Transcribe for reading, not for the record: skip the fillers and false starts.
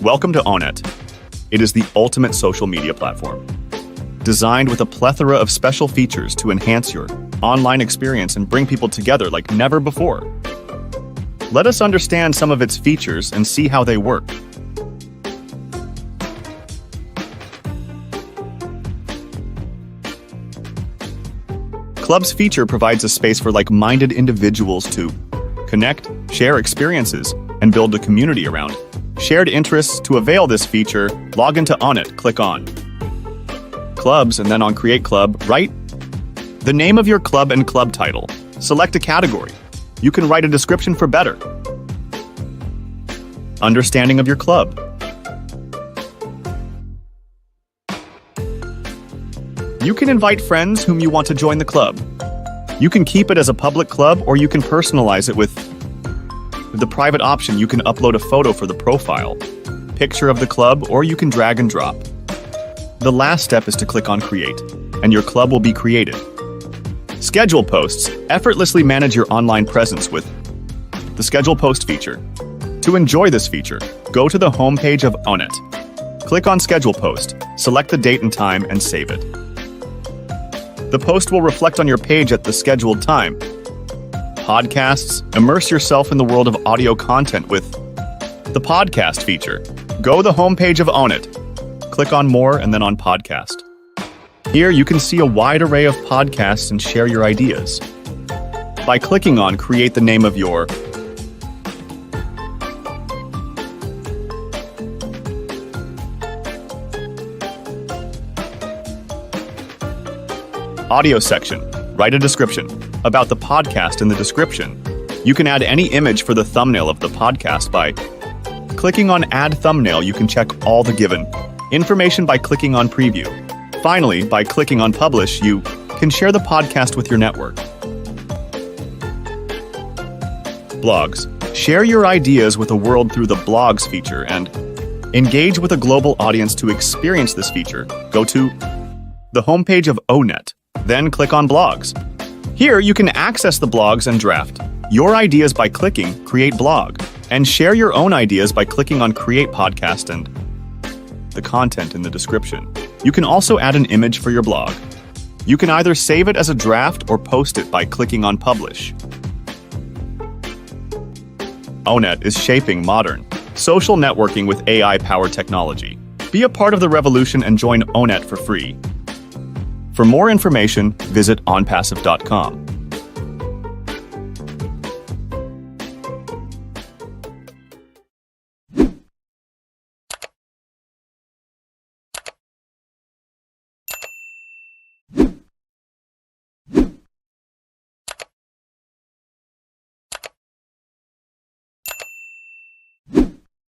Welcome to ONET. It is the ultimate social media platform, designed with a plethora of special features to enhance your online experience and bring people together like never before. Let us understand some of its features and see how they work. Clubs feature provides a space for like-minded individuals to connect, share experiences, and build a community around shared interests. To avail this feature, log into ONET, click on Clubs, and then on Create Club, write the name of your club and club title. Select a category. You can write a description for better understanding of your club. You can invite friends whom you want to join the club. You can keep it as a public club, or you can personalize it with the private option. You can upload a photo for the profile picture of the club, or you can drag and drop. The last step is to click on Create, and your club will be created. Schedule posts. Effortlessly manage your online presence with the Schedule Post feature. To enjoy this feature, go to the home page of ONET. Click on Schedule Post, select the date and time, and save it. The post will reflect on your page at the scheduled time. Podcasts. Immerse yourself in the world of audio content with the podcast feature. Go to the homepage of ONET. Click on More and then on Podcast. Here you can see a wide array of podcasts and share your ideas. By clicking on Create the name of your audio section, write a description about the podcast in the description. You can add any image for the thumbnail of the podcast by clicking on Add Thumbnail. You can check all the given information by clicking on Preview. Finally, by clicking on Publish, you can share the podcast with your network. Blogs. Share your ideas with the world through the Blogs feature and engage with a global audience. To experience this feature, go to the homepage of ONET. Then click on Blogs. Here you can access the blogs and draft your ideas by clicking Create Blog, and share your own ideas by clicking on Create Podcast and the content in the description. You can also add an image for your blog. You can either save it as a draft or post it by clicking on Publish. ONET is shaping modern social networking with AI-powered technology. Be a part of the revolution and join ONET for free. For more information, visit ONPASSIVE.com.